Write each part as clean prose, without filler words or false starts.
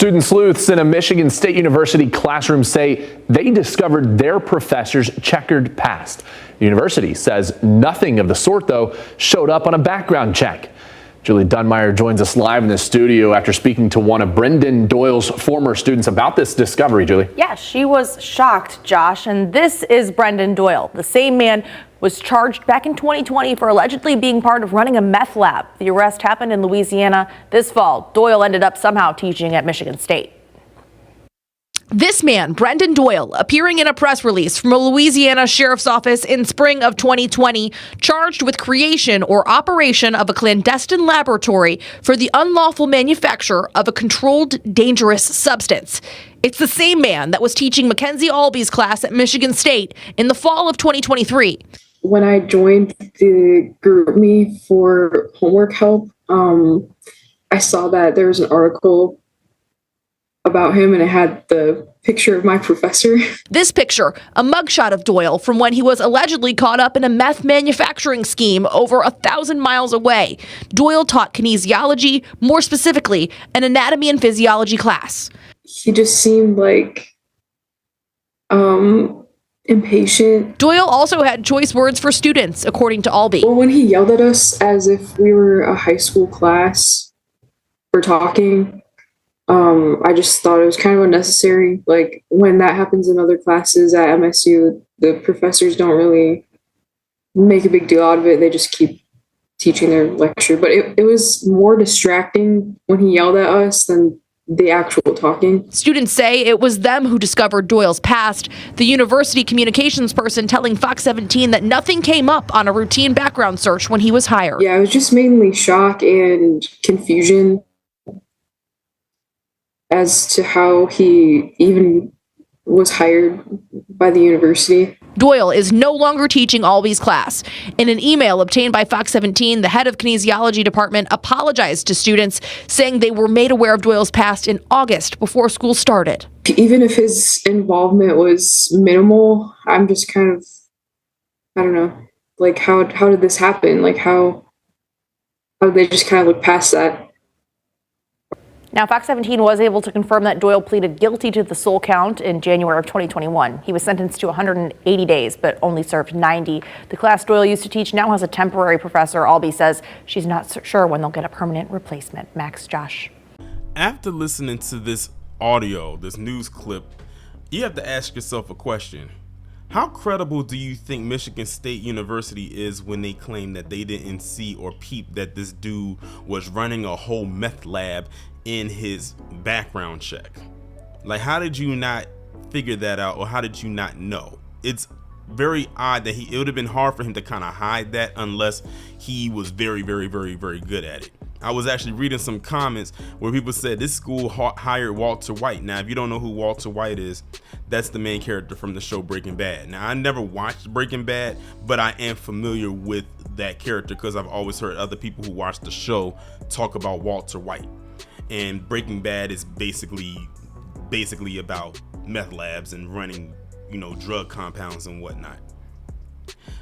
Student sleuths in a Michigan State University classroom say they discovered their professor's checkered past. The university says nothing of the sort, though, showed up on a background check. Julie Dunmeyer joins us live in the studio after speaking to one of Brendan Doyle's former students about this discovery. Julie? Yeah, she was shocked, Josh. And this is Brendan Doyle. The same man was charged back in 2020 for allegedly being part of running a meth lab. The arrest happened in Louisiana this fall. Doyle ended up somehow teaching at Michigan State. This man, Brendan Doyle, appearing in a press release from a Louisiana sheriff's office in spring of 2020, charged with creation or operation of a clandestine laboratory for the unlawful manufacture of a controlled dangerous substance. It's the same man that was teaching Mackenzie Alby's class at Michigan State in the fall of 2023. When I joined the GroupMe for homework help, I saw that there was an article about him and it had the picture of my professor. This picture, a mugshot of Doyle from when he was allegedly caught up in a meth manufacturing scheme over 1,000 miles away. Doyle taught kinesiology, more specifically, an anatomy and physiology class. He just seemed like impatient. Doyle also had choice words for students, according to Albee. Well, when he yelled at us as if we were a high school class for talking, I just thought it was kind of unnecessary. Like, when that happens in other classes at MSU, the professors don't really make a big deal out of it. They just keep teaching their lecture. But it was more distracting when he yelled at us than the actual talking. Students say it was them who discovered Doyle's past. The university communications person telling Fox 17 that nothing came up on a routine background search when he was hired. Yeah, it was just mainly shock and confusion as to how he even was hired by the university. Doyle is no longer teaching Alby's class. In an email obtained by Fox 17, the head of kinesiology department apologized to students, saying they were made aware of Doyle's past in August before school started. Even if his involvement was minimal, I'm just kind of, I don't know, like, how did this happen? Like, how did they just kind of look past that? Now, Fox 17 was able to confirm that Doyle pleaded guilty to the sole count in January of 2021. He was sentenced to 180 days, but only served 90. The class Doyle used to teach now has a temporary professor. Albee says she's not sure when they'll get a permanent replacement. Max, Josh. After listening to this audio, this news clip, you have to ask yourself a question. How credible do you think Michigan State University is when they claim that they didn't see or peep that this dude was running a whole meth lab in his background check? Like, how did you not figure that out, or how did you not know? It's very odd that it would have been hard for him to kind of hide that unless he was very, very, very, very good at it. I was actually reading some comments where people said this school hired Walter White. Now, if you don't know who Walter White is, that's the main character from the show Breaking Bad. Now, I never watched Breaking Bad, but I am familiar with that character because I've always heard other people who watch the show talk about Walter White. And Breaking Bad is basically about meth labs and running, drug compounds and whatnot.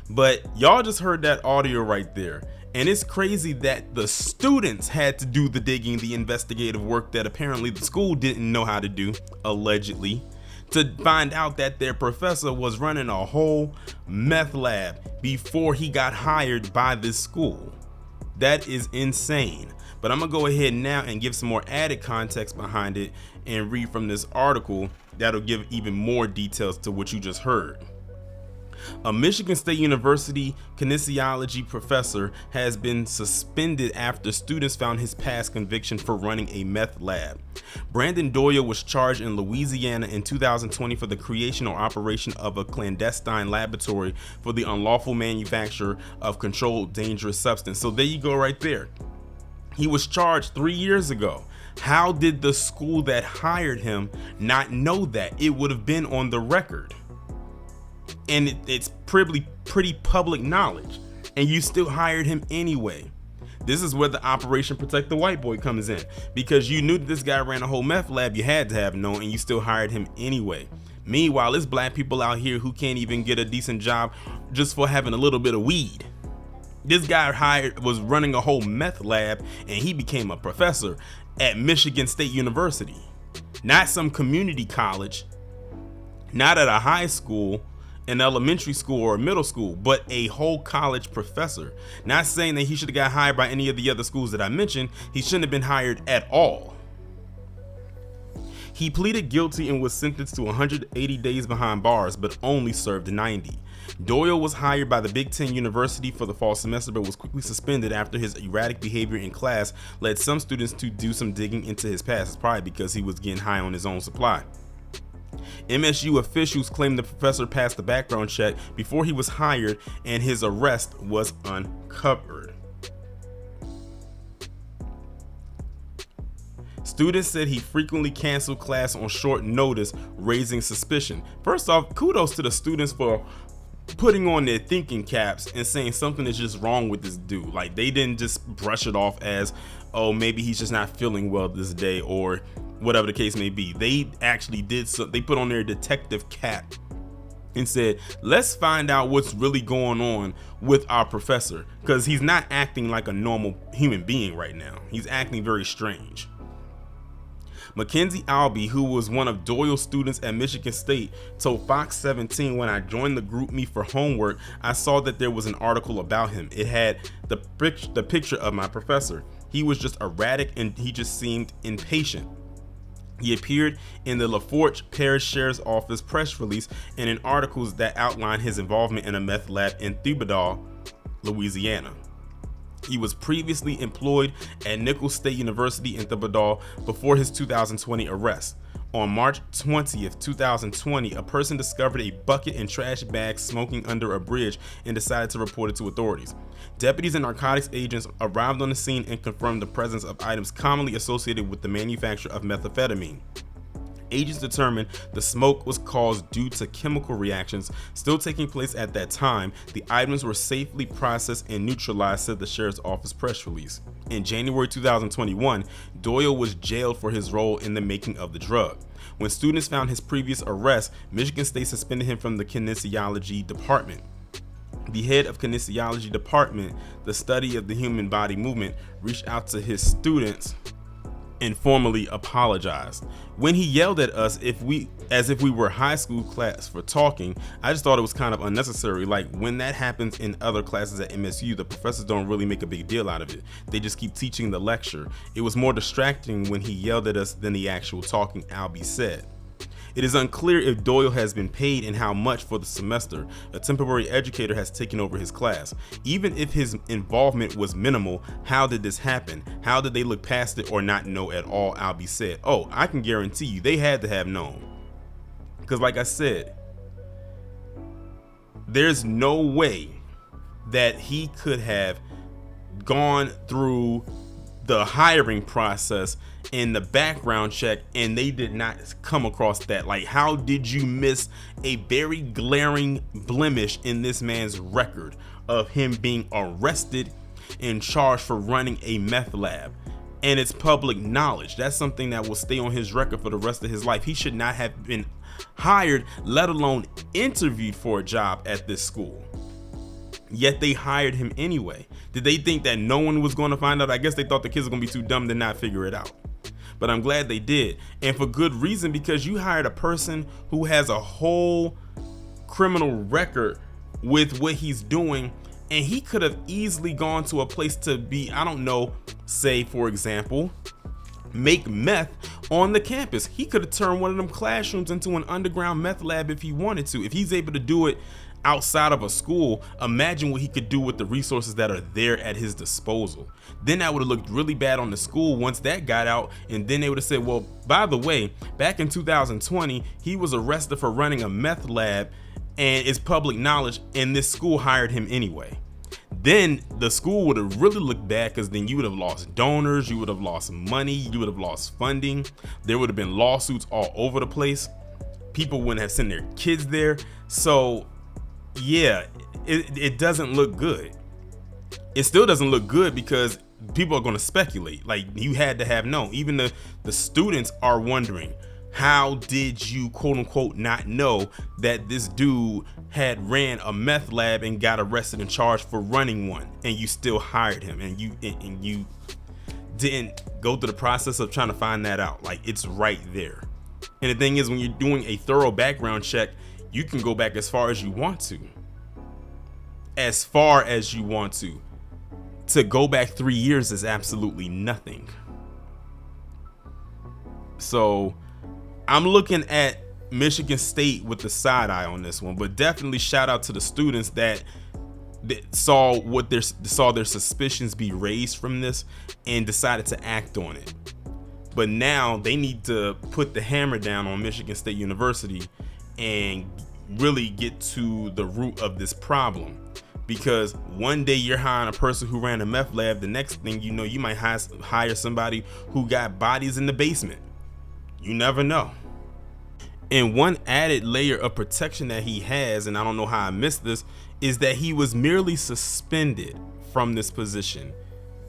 But y'all just heard that audio right there. And it's crazy that the students had to do the digging, the investigative work that apparently the school didn't know how to do, allegedly, to find out that their professor was running a whole meth lab before he got hired by this school. That is insane. But I'm gonna go ahead now and give some more added context behind it and read from this article that'll give even more details to what you just heard. A Michigan State University kinesiology professor has been suspended after students found his past conviction for running a meth lab. Brendan Doyle was charged in Louisiana in 2020 for the creation or operation of a clandestine laboratory for the unlawful manufacture of controlled dangerous substance. So there you go right there. He was charged 3 years ago. How did the school that hired him not know that? It would have been on the record. And it's pretty public knowledge, and you still hired him anyway. This is where the Operation Protect the White Boy comes in, because you knew that this guy ran a whole meth lab. You had to have known, and you still hired him anyway. Meanwhile, there's black people out here who can't even get a decent job just for having a little bit of weed. This guy was running a whole meth lab, and he became a professor at Michigan State University. not some community college, not at a high school, an elementary school or a middle school, but a whole college professor. Not saying that he should have got hired by any of the other schools that I mentioned. He shouldn't have been hired at all. He pleaded guilty and was sentenced to 180 days behind bars, but only served 90. Doyle was hired by the Big Ten University for the fall semester, but was quickly suspended after his erratic behavior in class led some students to do some digging into his past. It's probably because he was getting high on his own supply. MSU officials claimed the professor passed the background check before he was hired, and his arrest was uncovered. Students said he frequently canceled class on short notice, raising suspicion. First off, kudos to the students for putting on their thinking caps and saying something is just wrong with this dude. Like, they didn't just brush it off as, oh, maybe he's just not feeling well this day, or whatever the case may be. They actually did so. They put on their detective cap and said, let's find out what's really going on with our professor, because he's not acting like a normal human being right now. He's acting very strange. Mackenzie Albee, who was one of Doyle's students at Michigan State, told Fox 17, when I joined the group me for homework, I saw that there was an article about him. It had the picture of my professor. He was just erratic and he just seemed impatient. He appeared in the LaForge Parish Sheriff's Office press release and in articles that outlined his involvement in a meth lab in Thibodaux, Louisiana. He was previously employed at Nicholls State University in Thibodaux before his 2020 arrest. On March 20th, 2020, a person discovered a bucket and trash bag smoking under a bridge and decided to report it to authorities. Deputies and narcotics agents arrived on the scene and confirmed the presence of items commonly associated with the manufacture of methamphetamine. Agents determined the smoke was caused due to chemical reactions still taking place at that time. The items were safely processed and neutralized, said the sheriff's office press release. In January 2021, Doyle was jailed for his role in the making of the drug. When students found his previous arrest, Michigan State suspended him from the kinesiology department. The head of kinesiology department, the study of the human body movement, reached out to his students and formally apologized. When he yelled at us as if we were high school class for talking, I just thought it was kind of unnecessary. Like, when that happens in other classes at MSU, the professors don't really make a big deal out of it. They just keep teaching the lecture. It was more distracting when he yelled at us than the actual talking, Albee said. It is unclear if Doyle has been paid and how much for the semester. A temporary educator has taken over his class. Even if his involvement was minimal, how did this happen? How did they look past it or not know at all? Albee said. Oh, I can guarantee you they had to have known. Because like I said, there's no way that he could have gone through the hiring process and the background check and they did not come across that. Like, how did you miss a very glaring blemish in this man's record of him being arrested and charged for running a meth lab? And it's public knowledge. That's something that will stay on his record for the rest of his life. He should not have been hired, let alone interviewed for a job at this school. Yet they hired him anyway. Did they think that no one was going to find out? I guess they thought the kids were going to be too dumb to not figure it out. But I'm glad they did. And for good reason, because you hired a person who has a whole criminal record with what he's doing. And he could have easily gone to a place to be, I don't know, say, for example, make meth on the campus. He could have turned one of them classrooms into an underground meth lab if he wanted to. If he's able to do it outside of a school, imagine what he could do with the resources that are there at his disposal. Then that would have looked really bad on the school once that got out, and then they would have said, well, by the way, back in 2020 he was arrested for running a meth lab and it's public knowledge, and this school hired him anyway. Then the school would have really looked bad, because then you would have lost donors, you would have lost money, you would have lost funding, there would have been lawsuits all over the place, people wouldn't have sent their kids there. So yeah, it doesn't look good. It still doesn't look good because people are going to speculate. Like, you had to have known. Even the students are wondering, how did you quote unquote not know that this dude had ran a meth lab and got arrested and charged for running one, and you still hired him, and you didn't go through the process of trying to find that out? Like, it's right there. And the thing is, when you're doing a thorough background check, you can go back as far as you want to. As far as you want to. To go back 3 years is absolutely nothing. So I'm looking at Michigan State with the side eye on this one, but definitely shout out to the students that saw their suspicions be raised from this and decided to act on it. But now they need to put the hammer down on Michigan State University and really get to the root of this problem. Because one day you're hiring a person who ran a meth lab, the next thing you know, you might hire somebody who got bodies in the basement. You never know. And one added layer of protection that he has, and I don't know how I missed this, is that he was merely suspended from this position.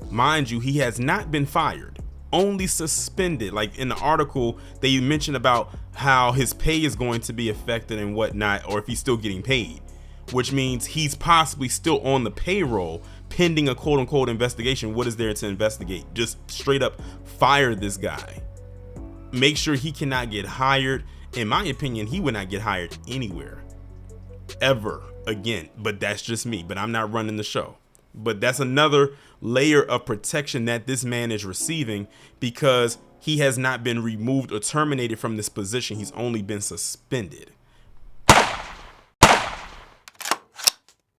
Mind you, he has not been fired, only suspended. Like in the article, they mentioned about how his pay is going to be affected and whatnot, or if he's still getting paid, which means he's possibly still on the payroll pending a quote unquote investigation. What is there to investigate? Just straight up fire this guy. Make sure he cannot get hired. In my opinion, he would not get hired anywhere ever again, but that's just me. But I'm not running the show. But that's another layer of protection that this man is receiving, because he has not been removed or terminated from this position. He's only been suspended.